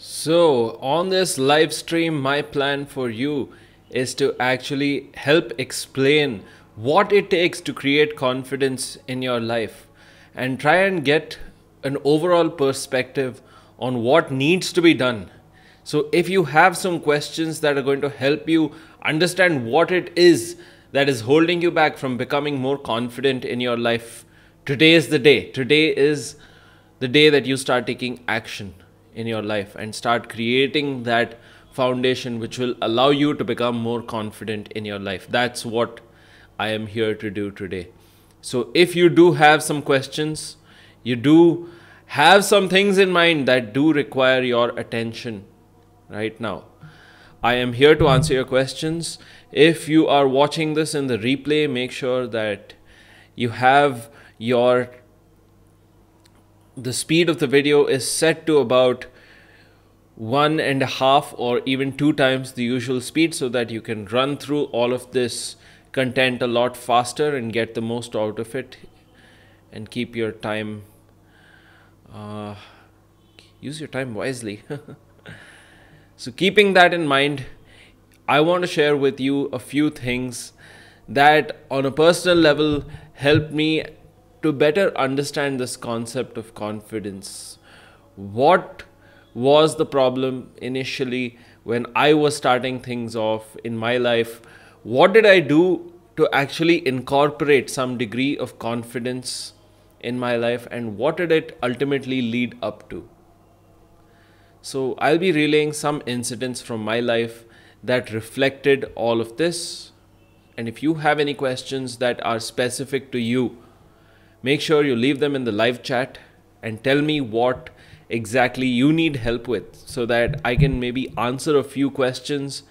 So, on this live stream, my plan for you is to actually help explain what it takes to create confidence in your life and try and get an overall perspective on what needs to be done. So, if you have some questions that are going to help you understand what it is that is holding you back from becoming more confident in your life, today is the day. Today is the day that you start taking action in your life and start creating that foundation which will allow you to become more confident in your life. That's what I am here to do today. So if you do have some questions, you do have some things in mind that do require your attention right now, I am here to answer your questions. If you are watching this in the replay, make sure that you have the speed of the video is set to about 1.5 or even 2 times the usual speed so that you can run through all of this content a lot faster and get the most out of it and keep your time, use your time wisely. So keeping that in mind, I want to share with you a few things that on a personal level help me to better understand this concept of confidence. What was the problem initially when I was starting things off in my life? What did I do to actually incorporate some degree of confidence in my life, and what did it ultimately lead up to? So I'll be relaying some incidents from my life that reflected all of this. And if you have any questions that are specific to you, make sure you leave them in the live chat and tell me what exactly you need help with so that I can maybe answer a few questions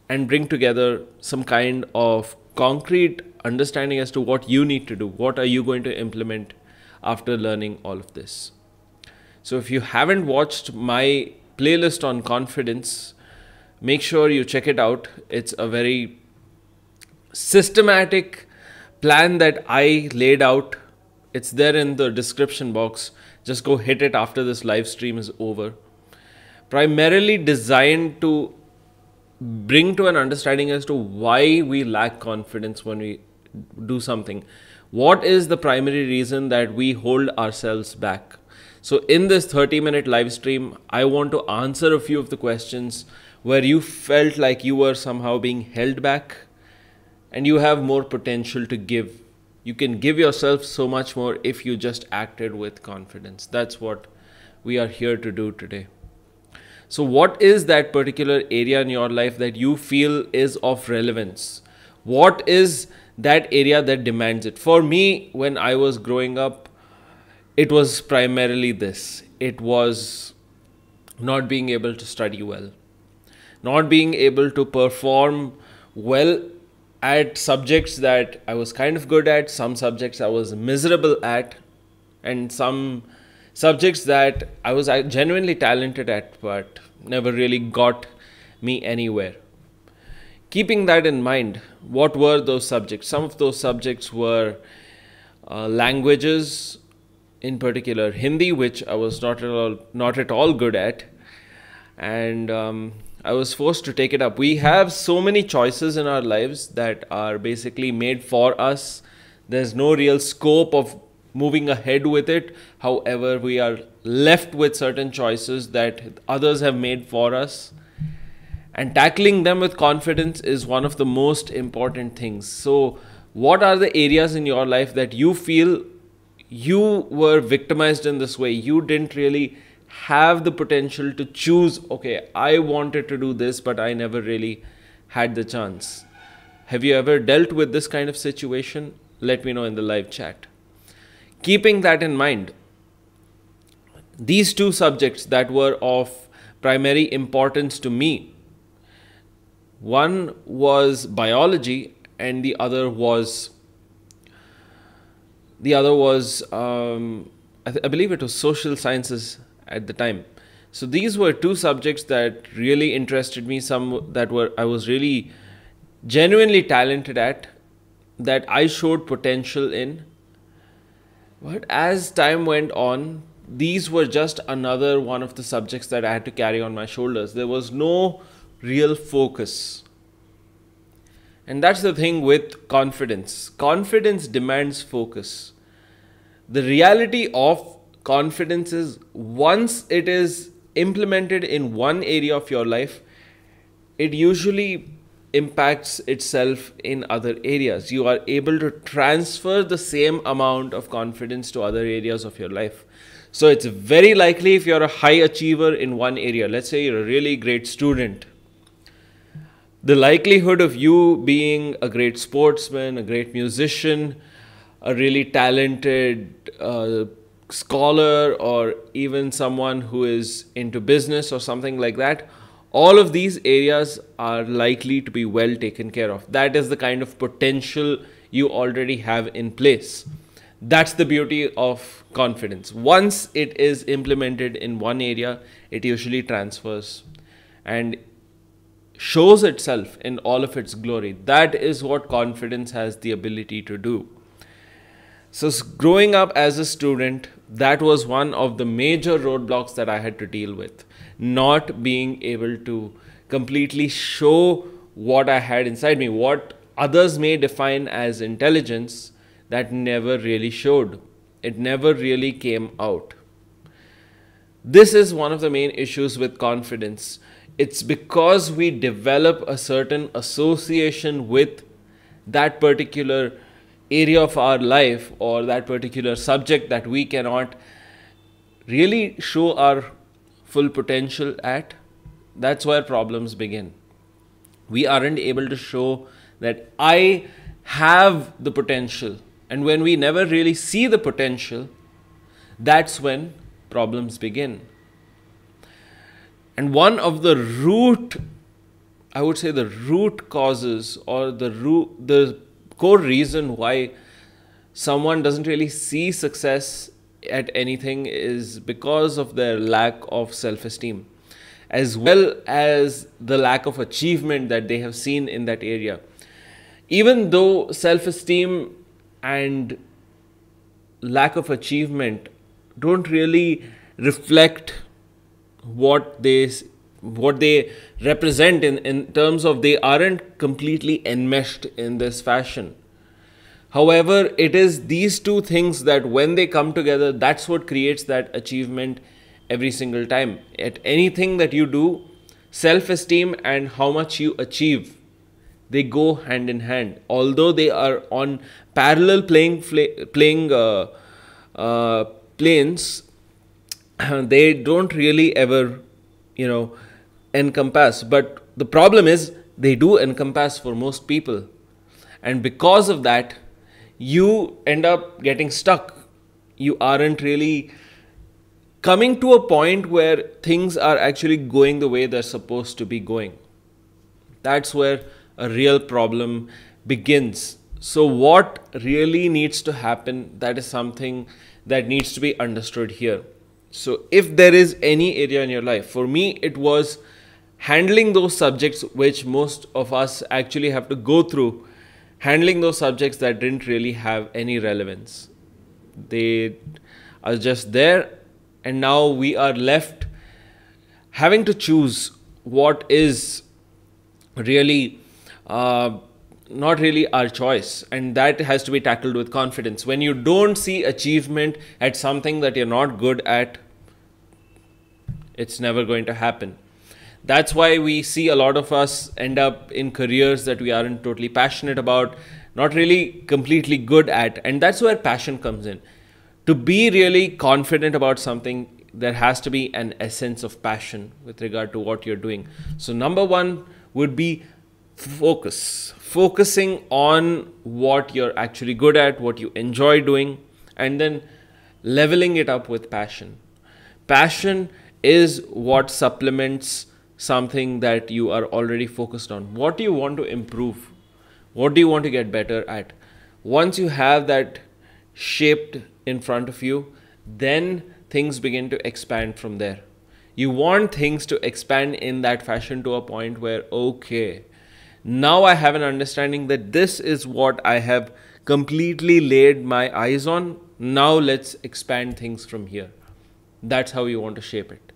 and bring together some kind of concrete understanding as to what you need to do. What are you going to implement after learning all of this? So if you haven't watched my playlist on confidence, make sure you check it out. It's a very systematic plan that I laid out. It's there in the description box. Just go hit it after this live stream is over. Primarily designed to bring to an understanding as to why we lack confidence when we do something. What is the primary reason that we hold ourselves back? So in this 30-minute live stream, I want to answer a few of the questions where you felt like you were somehow being held back and you have more potential to give. You can give yourself so much more if you just acted with confidence. That's what we are here to do today. So what is that particular area in your life that you feel is of relevance? What is that area that demands it? For me, when I was growing up, it was primarily this. It was not being able to study well, not being able to perform well at subjects that I was kind of good at, some subjects I was miserable at, and some subjects that I was genuinely talented at but never really got me anywhere. Keeping that in mind, what were those subjects? Some of those subjects were languages, in particular Hindi, which I was not at all good at, and I was forced to take it up. We have so many choices in our lives that are basically made for us. There's no real scope of moving ahead with it. However, we are left with certain choices that others have made for us, and tackling them with confidence is one of the most important things. So what are the areas in your life that you feel you were victimized in this way? You didn't really have the potential to choose, okay, I wanted to do this, but I never really had the chance. Have you ever dealt with this kind of situation? Let me know in the live chat. Keeping that in mind, these two subjects that were of primary importance to me, one was biology and the other was I believe it was social sciences at the time. So these were two subjects that really interested me, some that I was really genuinely talented at, that I showed potential in. But as time went on, these were just another one of the subjects that I had to carry on my shoulders. There was no real focus. And that's the thing with confidence. Confidence demands focus. The reality of confidence is, once it is implemented in one area of your life, it usually impacts itself in other areas. You are able to transfer the same amount of confidence to other areas of your life. So it's very likely, if you're a high achiever in one area, let's say you're a really great student, the likelihood of you being a great sportsman, a great musician, a really talented scholar, or even someone who is into business or something like that, all of these areas are likely to be well taken care of. That is the kind of potential you already have in place. That's the beauty of confidence. Once it is implemented in one area, it usually transfers and shows itself in all of its glory. That is what confidence has the ability to do. So growing up as a student, that was one of the major roadblocks that I had to deal with. Not being able to completely show what I had inside me, what others may define as intelligence, that never really showed. It never really came out. This is one of the main issues with confidence. It's because we develop a certain association with that particular area of our life or that particular subject that we cannot really show our full potential at. That's where problems begin. We aren't able to show that I have the potential. And when we never really see the potential, that's when problems begin. And one of the root causes, or the core reason why someone doesn't really see success at anything, is because of their lack of self-esteem, as well as the lack of achievement that they have seen in that area. Even though self-esteem and lack of achievement don't really reflect what they represent in terms of, they aren't completely enmeshed in this fashion. However, it is these two things that when they come together, that's what creates that achievement every single time. At anything that you do, self-esteem and how much you achieve, they go hand in hand. Although they are on parallel planes, they don't really ever, encompass. But the problem is, they do encompass for most people. And because of that, you end up getting stuck. You aren't really coming to a point where things are actually going the way they're supposed to be going. That's where a real problem begins. So what really needs to happen, that is something that needs to be understood here. So if there is any area in your life, for me it was handling those subjects which most of us actually have to go through, handling those subjects that didn't really have any relevance. They are just there, and now we are left having to choose what is really not really our choice, and that has to be tackled with confidence. When you don't see achievement at something that you're not good at, it's never going to happen. That's why we see a lot of us end up in careers that we aren't totally passionate about, not really completely good at, and that's where passion comes in. To be really confident about something, there has to be an essence of passion with regard to what you're doing. So number one would be focusing on what you're actually good at, what you enjoy doing, and then leveling it up with passion. Passion is what supplements something that you are already focused on. What do you want to improve? What do you want to get better at? Once you have that shaped in front of you, then things begin to expand from there. You want things to expand in that fashion to a point where, okay, now I have an understanding that this is what I have completely laid my eyes on. Now let's expand things from here. That's how you want to shape it.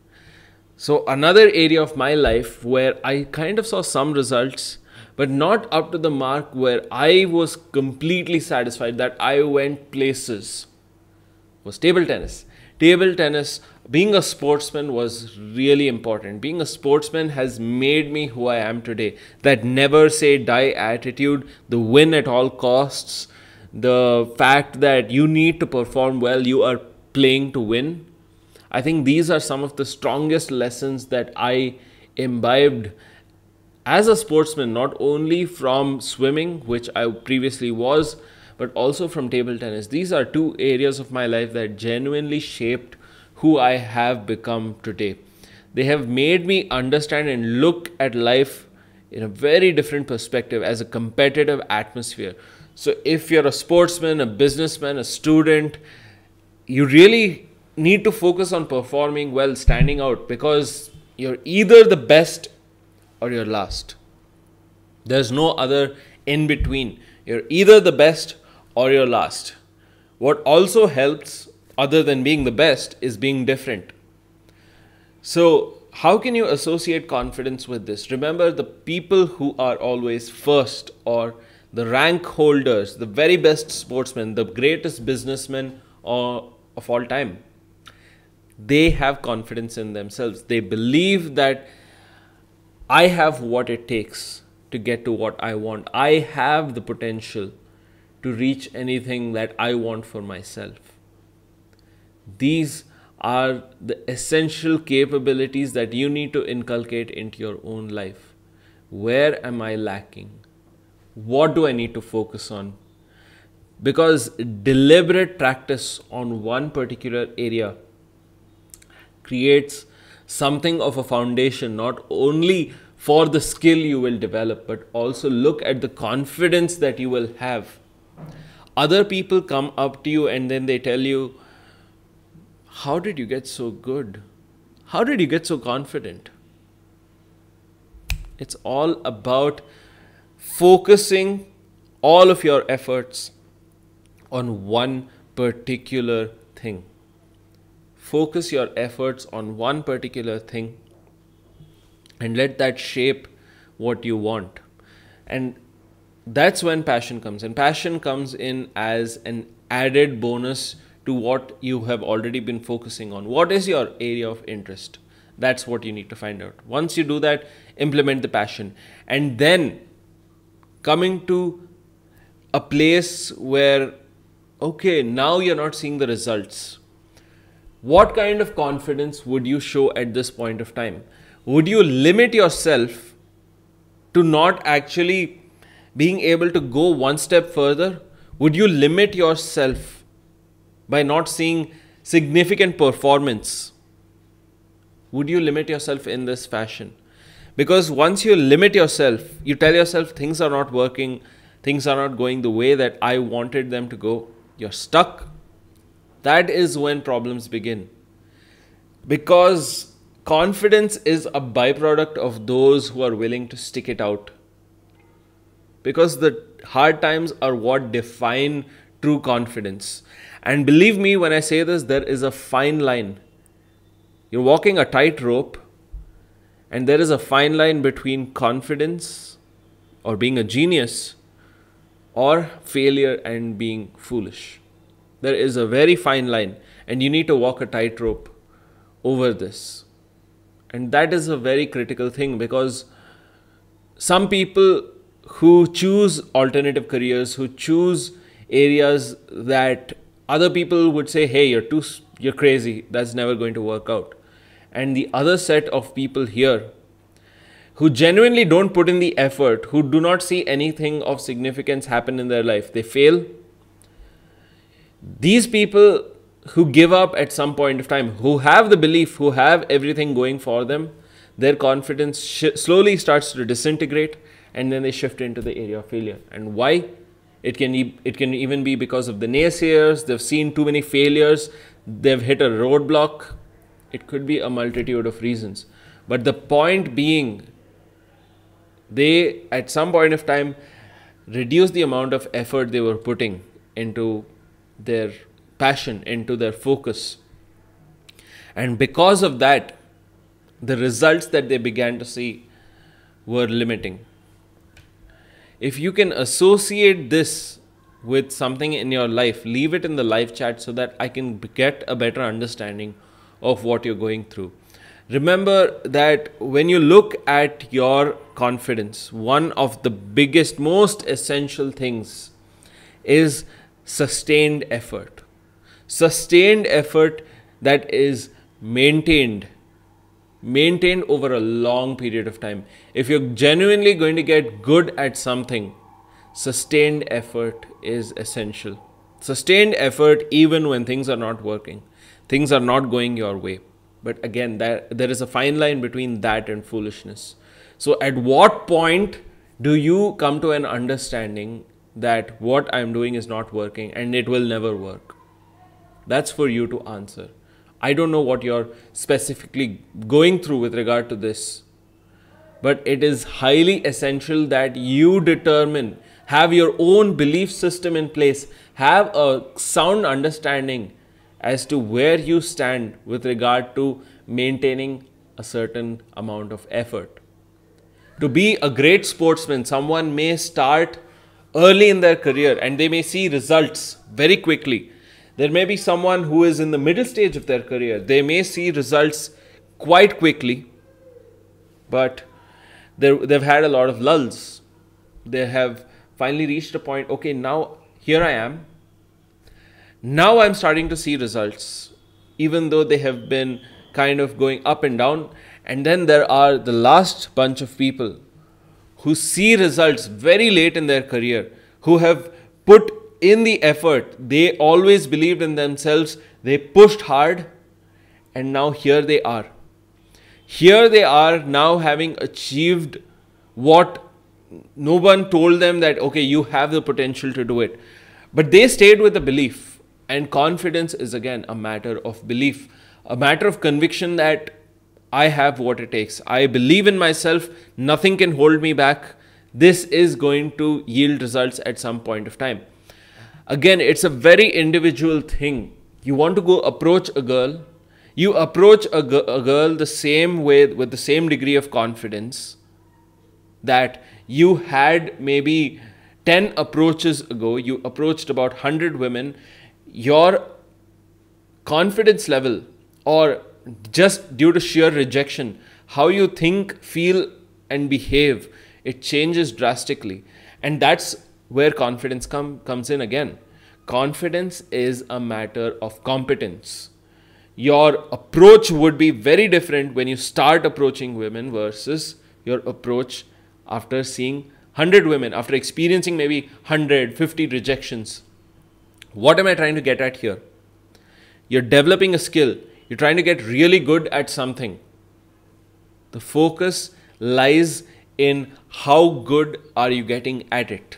So another area of my life where I kind of saw some results, but not up to the mark where I was completely satisfied that I went places, was table tennis. Table tennis, being a sportsman was really important. Being a sportsman has made me who I am today. That never say die attitude, the win at all costs, the fact that you need to perform well, you are playing to win. I think these are some of the strongest lessons that I imbibed as a sportsman, not only from swimming, which I previously was, but also from table tennis. These are two areas of my life that genuinely shaped who I have become today. They have made me understand and look at life in a very different perspective as a competitive atmosphere. So if you're a sportsman, a businessman, a student, you really need to focus on performing well, standing out, because you're either the best or you're last. There's no other in between. You're either the best or you're last. What also helps, other than being the best, is being different. So how can you associate confidence with this? Remember, the people who are always first, or the rank holders, the very best sportsmen, the greatest businessmen of all time, they have confidence in themselves. They believe that I have what it takes to get to what I want. I have the potential to reach anything that I want for myself. These are the essential capabilities that you need to inculcate into your own life. Where am I lacking? What do I need to focus on? Because deliberate practice on one particular area creates something of a foundation, not only for the skill you will develop, but also look at the confidence that you will have. Other people come up to you and then they tell you, how did you get so good? How did you get so confident? It's all about focusing all of your efforts on one particular thing. Focus your efforts on one particular thing and let that shape what you want. And that's when passion comes in. Passion comes in as an added bonus to what you have already been focusing on. What is your area of interest? That's what you need to find out. Once you do that, implement the passion. And then coming to a place where, okay, now you're not seeing the results. What kind of confidence would you show at this point of time? Would you limit yourself to not actually being able to go one step further? Would you limit yourself by not seeing significant performance? Would you limit yourself in this fashion? Because once you limit yourself, you tell yourself things are not working, things are not going the way that I wanted them to go, you're stuck. That is when problems begin. Because confidence is a byproduct of those who are willing to stick it out. Because the hard times are what define true confidence. And believe me when I say this, there is a fine line. You're walking a tightrope, and there is a fine line between confidence or being a genius or failure and being foolish. There is a very fine line, and you need to walk a tightrope over this. And that is a very critical thing, because some people who choose alternative careers, who choose areas that other people would say, hey, you're crazy, that's never going to work out. And the other set of people here who genuinely don't put in the effort, who do not see anything of significance happen in their life, they fail. These people who give up at some point of time, who have the belief, who have everything going for them, their confidence slowly starts to disintegrate, and then they shift into the area of failure. And why? It can even be because of the naysayers. They've seen too many failures. They've hit a roadblock. It could be a multitude of reasons. But the point being, they at some point of time reduce the amount of effort they were putting into their passion, into their focus. And because of that, the results that they began to see were limiting. If you can associate this with something in your life, leave it in the live chat so that I can get a better understanding of what you're going through. Remember that when you look at your confidence, one of the biggest, most essential things is sustained effort. Sustained effort that is maintained over a long period of time. If you're genuinely going to get good at something, sustained effort is essential. Sustained effort even when things are not working, things are not going your way. But again, there is a fine line between that and foolishness. So at what point do you come to an understanding that what I'm doing is not working and it will never work? That's for you to answer. I don't know what you're specifically going through with regard to this, but it is highly essential that you determine, have your own belief system in place, have a sound understanding as to where you stand with regard to maintaining a certain amount of effort. To be a great sportsman, someone may start early in their career and they may see results very quickly. There may be someone who is in the middle stage of their career. They may see results quite quickly, but they've had a lot of lulls. They have finally reached a point, okay, now here I am. Now I'm starting to see results, even though they have been kind of going up and down. And then there are the last bunch of people who see results very late in their career, who have put in the effort. They always believed in themselves. They pushed hard. And now here they are. Here they are now having achieved what no one told them that, okay, you have the potential to do it. But they stayed with the belief. And confidence is again a matter of belief, a matter of conviction that I have what it takes. I believe in myself. Nothing can hold me back. This is going to yield results at some point of time. Again, it's a very individual thing. You want to go approach a girl. You approach a girl the same way, with the same degree of confidence that you had maybe 10 approaches ago. You approached about 100 women. Your confidence level, or just due to sheer rejection, how you think, feel and behave, it changes drastically. And that's where confidence comes in again. Confidence is a matter of competence. Your approach would be very different when you start approaching women versus your approach after seeing 100 women, after experiencing maybe 150 rejections. What am I trying to get at here? You're developing a skill. You're trying to get really good at something. The focus lies in how good are you getting at it.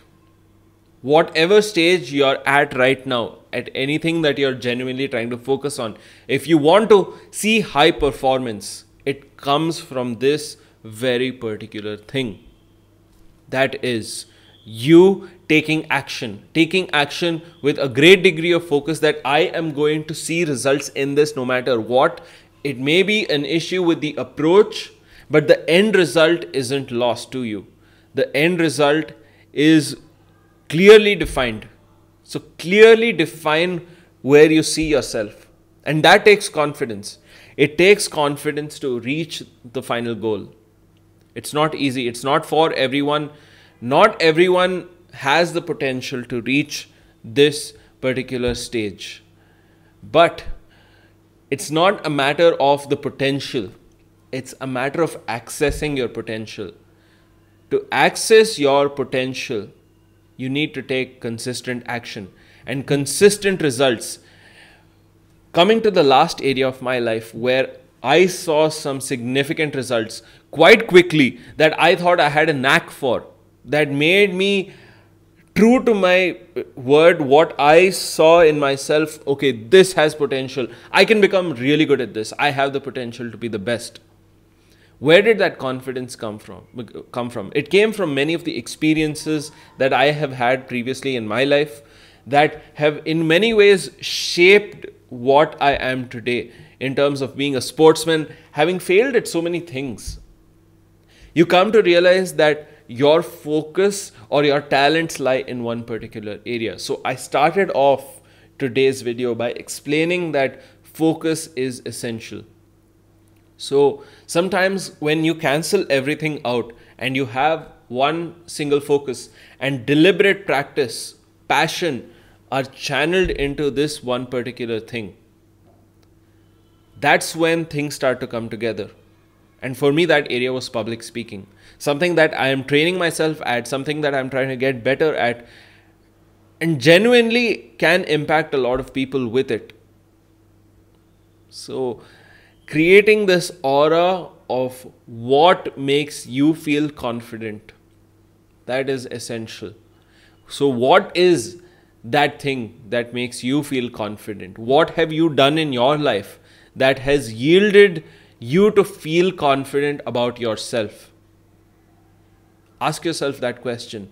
Whatever stage you're at right now, at anything that you're genuinely trying to focus on, if you want to see high performance, it comes from this very particular thing. That is, you taking action with a great degree of focus that I am going to see results in this no matter what. It may be an issue with the approach, but the end result isn't lost to you. The end result is clearly defined. So clearly define where you see yourself. And that takes confidence. It takes confidence to reach the final goal. It's not easy. It's not for everyone. Not everyone has the potential to reach this particular stage. But it's not a matter of the potential. It's a matter of accessing your potential. To access your potential, you need to take consistent action and consistent results. Coming to the last area of my life where I saw some significant results quite quickly that I thought I had a knack for, that made me true to my word, what I saw in myself, okay, this has potential. I can become really good at this. I have the potential to be the best. Where did that confidence come from? It came from many of the experiences that I have had previously in my life that have in many ways shaped what I am today in terms of being a sportsman, having failed at so many things. You come to realize that your focus or your talents lie in one particular area. So I started off today's video by explaining that focus is essential. So sometimes when you cancel everything out and you have one single focus and deliberate practice, passion are channeled into this one particular thing, that's when things start to come together. And for me, that area was public speaking. Something that I am training myself at, something that I'm trying to get better at, and genuinely can impact a lot of people with it. So, creating this aura of what makes you feel confident, that is essential. So, what is that thing that makes you feel confident? What have you done in your life that has yielded you to feel confident about yourself? Ask yourself that question,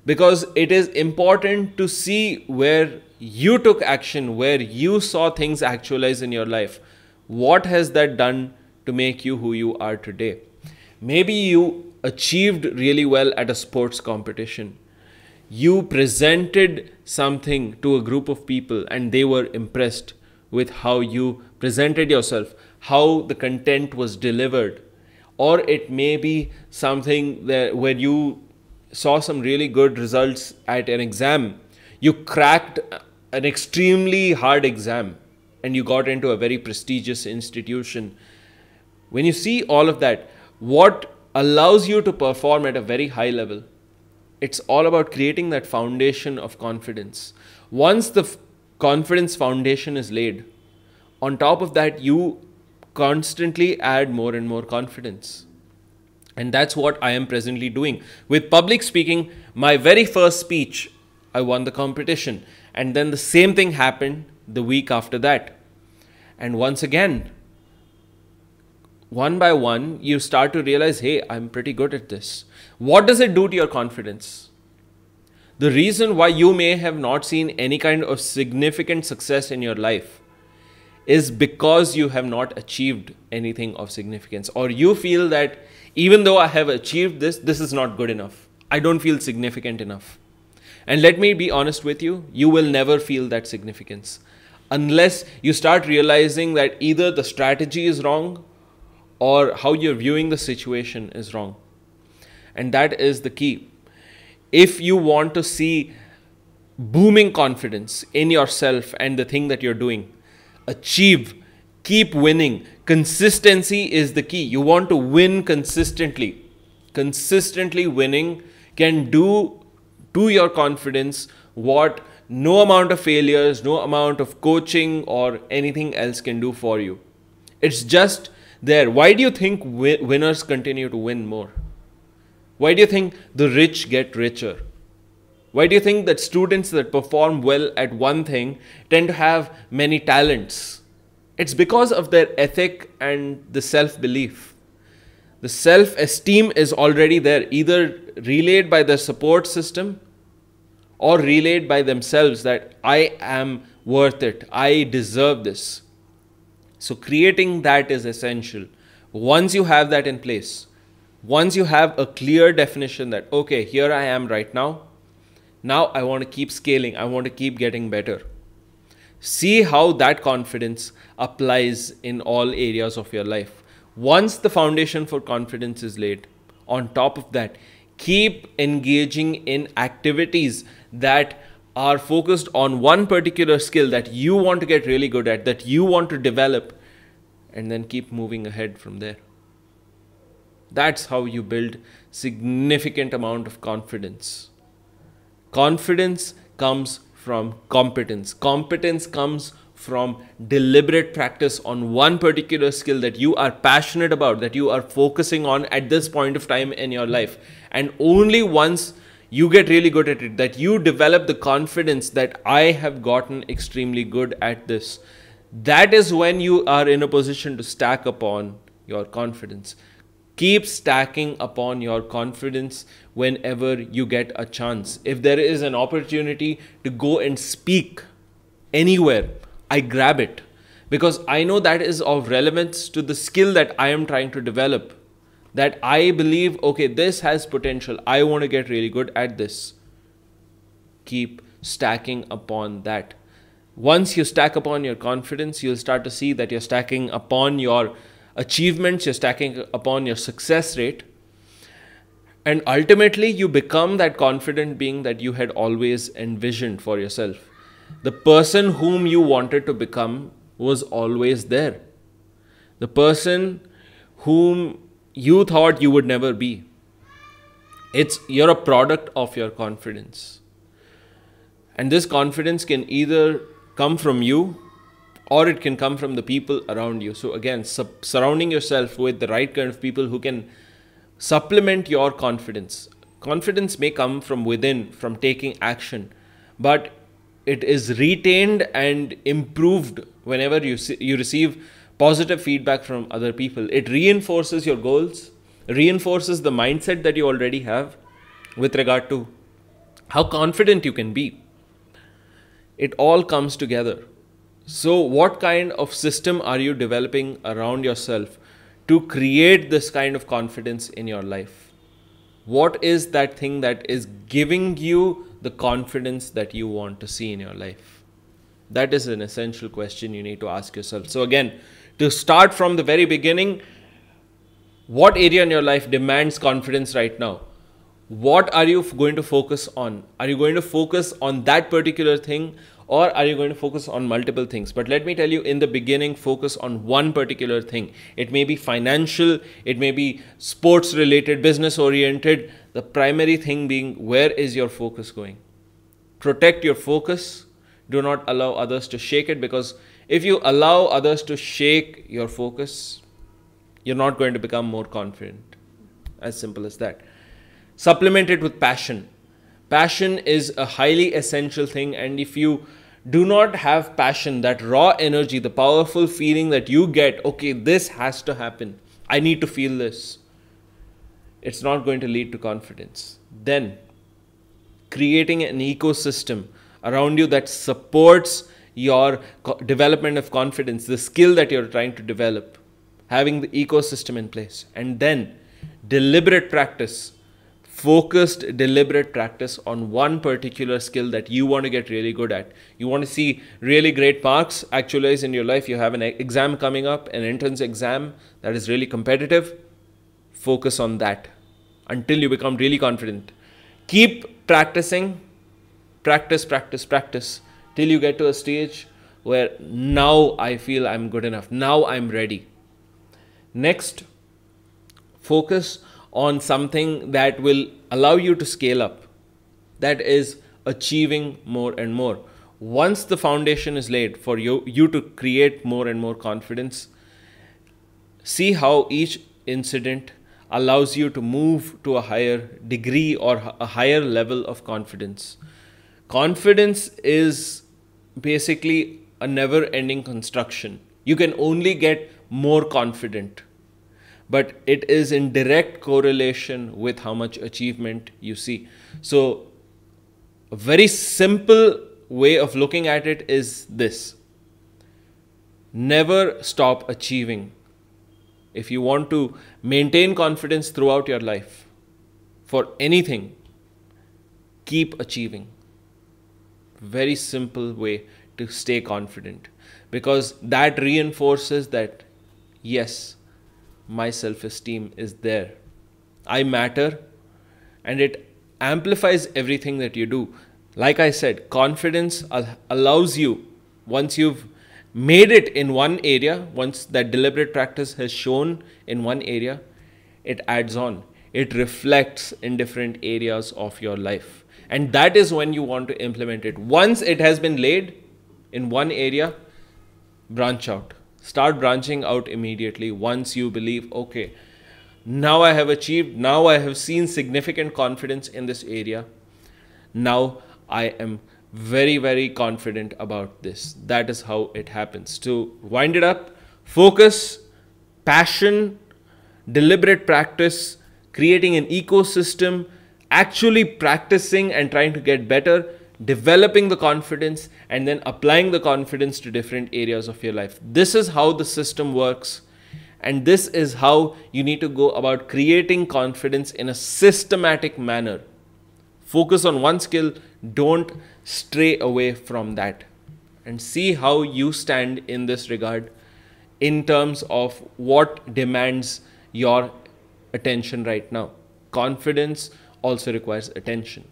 because it is important to see where you took action, where you saw things actualize in your life. What has that done to make you who you are today? Maybe you achieved really well at a sports competition. You presented something to a group of people and they were impressed with how you presented yourself, how the content was delivered. Or it may be something where you saw some really good results at an exam. You cracked an extremely hard exam and you got into a very prestigious institution. When you see all of that, what allows you to perform at a very high level? It's all about creating that foundation of confidence. Once the confidence foundation is laid, on top of that, you constantly add more and more confidence. And that's what I am presently doing. With public speaking, my very first speech, I won the competition. And then the same thing happened the week after that. And once again, one by one, you start to realize, hey, I'm pretty good at this. What does it do to your confidence? The reason why you may have not seen any kind of significant success in your life is because you have not achieved anything of significance, or you feel that even though I have achieved this, this is not good enough. I don't feel significant enough. And let me be honest with you, you will never feel that significance unless you start realizing that either the strategy is wrong or how you're viewing the situation is wrong. And that is the key. If you want to see booming confidence in yourself and the thing that you're doing, achieve, keep winning. Consistency is the key. You want to win consistently. Consistently winning can do to your confidence what no amount of failures, no amount of coaching or anything else can do for you. It's just there. Why do you think winners continue to win more? Why do you think the rich get richer? Why do you think that students that perform well at one thing tend to have many talents? It's because of their ethic and the self-belief. The self-esteem is already there, either relayed by the support system or relayed by themselves that I am worth it, I deserve this. So creating that is essential. Once you have that in place, once you have a clear definition that, okay, here I am right now, now I want to keep scaling. I want to keep getting better. See how that confidence applies in all areas of your life. Once the foundation for confidence is laid, on top of that, keep engaging in activities that are focused on one particular skill that you want to get really good at, that you want to develop, and then keep moving ahead from there. That's how you build significant amount of confidence. Confidence comes from competence. Competence comes from deliberate practice on one particular skill that you are passionate about, that you are focusing on at this point of time in your life. And only once you get really good at it, that you develop the confidence that I have gotten extremely good at this, that is when you are in a position to stack upon your confidence. Keep stacking upon your confidence whenever you get a chance. If there is an opportunity to go and speak anywhere, I grab it. because I know that is of relevance to the skill that I am trying to develop. That I believe, okay, this has potential. I want to get really good at this. Keep stacking upon that. Once you stack upon your confidence, you'll start to see that you're stacking upon your achievements, you're stacking upon your success rate. And ultimately, you become that confident being that you had always envisioned for yourself. The person whom you wanted to become was always there. The person whom you thought you would never be. You're a product of your confidence. And this confidence can either come from you or it can come from the people around you. So again, surrounding yourself with the right kind of people who can supplement your confidence. Confidence may come from within, from taking action, but it is retained and improved whenever you receive positive feedback from other people. It reinforces your goals, reinforces the mindset that you already have with regard to how confident you can be. It all comes together. So what kind of system are you developing around yourself to create this kind of confidence in your life? What is that thing that is giving you the confidence that you want to see in your life? That is an essential question you need to ask yourself. So again, to start from the very beginning, what area in your life demands confidence right now? What are you going to focus on? Are you going to focus on that particular thing, or are you going to focus on multiple things? But let me tell you, in the beginning, focus on one particular thing. It may be financial, it may be sports related, business oriented. The primary thing being, where is your focus going? Protect your focus. Do not allow others to shake it, because if you allow others to shake your focus, you're not going to become more confident. As simple as that. Supplement it with passion. Passion is a highly essential thing, and if you do not have passion, that raw energy, the powerful feeling that you get, okay, this has to happen, I need to feel this, it's not going to lead to confidence. Then, creating an ecosystem around you that supports your development of confidence, the skill that you're trying to develop, having the ecosystem in place, and then deliberate practice. Focused, deliberate practice on one particular skill that you want to get really good at. You want to see really great marks actualize in your life. You have an exam coming up, an entrance exam that is really competitive. Focus on that until you become really confident. Keep practicing, practice till you get to a stage where now I feel I'm good enough. Now I'm ready. Next, focus on something that will allow you to scale up. That is achieving more and more. Once the foundation is laid for you to create more and more confidence, see how each incident allows you to move to a higher degree or a higher level of confidence. Confidence is basically a never-ending construction. You can only get more confident, but it is in direct correlation with how much achievement you see. So a very simple way of looking at it is this: never stop achieving. If you want to maintain confidence throughout your life, for anything, keep achieving. Very simple way to stay confident, because that reinforces that, yes, my self-esteem is there. I matter, and it amplifies everything that you do. Like I said, confidence allows you, once you've made it in one area, once that deliberate practice has shown in one area, it adds on. It reflects in different areas of your life. And that is when you want to implement it. Once it has been laid in one area, branch out. Start branching out immediately once you believe, okay, now I have achieved, now I have seen significant confidence in this area. Now I am very, very confident about this. That is how it happens. To wind it up, focus, passion, deliberate practice, creating an ecosystem, actually practicing and trying to get better, developing the confidence, and then applying the confidence to different areas of your life. This is how the system works. And this is how you need to go about creating confidence in a systematic manner. Focus on one skill. Don't stray away from that. And see how you stand in this regard in terms of what demands your attention right now. Confidence also requires attention.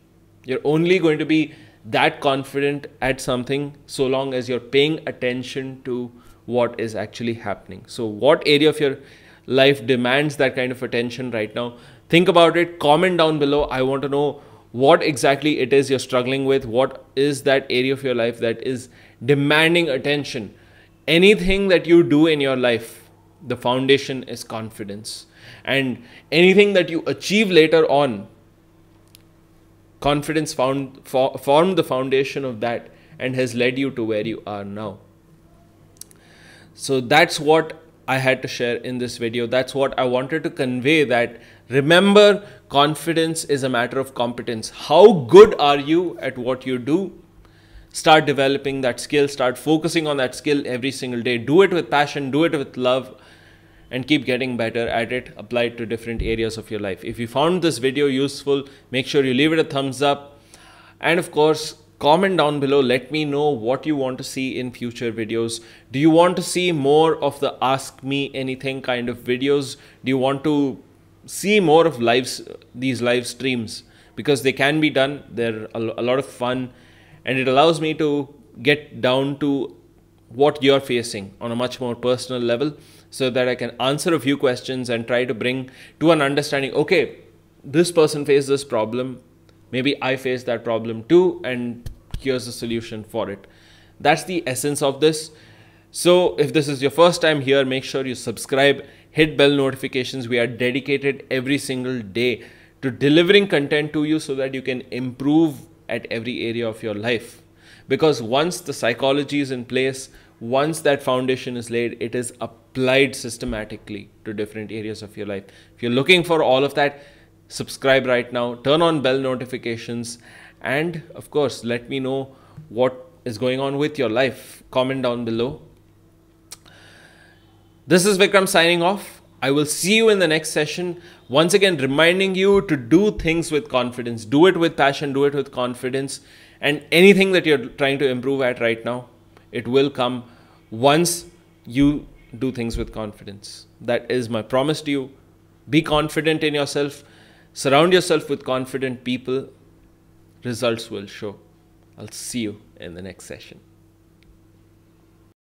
You're only going to be that confident at something so long as you're paying attention to what is actually happening. So what area of your life demands that kind of attention right now? Think about it. Comment down below. I want to know what exactly it is you're struggling with. What is that area of your life that is demanding attention? Anything that you do in your life, the foundation is confidence. And anything that you achieve later on, confidence formed the foundation of that and has led you to where you are now. So that's what I had to share in this video. That's what I wanted to convey, that remember, confidence is a matter of competence. How good are you at what you do? Start developing that skill. Start focusing on that skill every single day. Do it with passion. Do it with love. And keep getting better at it. Apply it to different areas of your life. If you found this video useful, make sure you leave it a thumbs up. And of course, comment down below. Let me know what you want to see in future videos. Do you want to see more of the Ask Me Anything kind of videos? Do you want to see more of these live streams? Because they can be done. They're a lot of fun. And it allows me to get down to what you're facing on a much more personal level, so that I can answer a few questions and try to bring to an understanding, okay, this person faced this problem, maybe I faced that problem too, and here's the solution for it. That's the essence of this. So if this is your first time here, make sure you subscribe, hit bell notifications. We are dedicated every single day to delivering content to you so that you can improve at every area of your life. Because once the psychology is in place, once that foundation is laid, it is applied systematically to different areas of your life. If you're looking for all of that, subscribe right now, turn on bell notifications, and of course, let me know what is going on with your life. Comment down below. This is Vikram signing off. I will see you in the next session. Once again, reminding you to do things with confidence. Do it with passion, do it with confidence. And anything that you're trying to improve at right now, it will come once you do things with confidence. That is my promise to you. Be confident in yourself. Surround yourself with confident people. Results will show. I'll see you in the next session.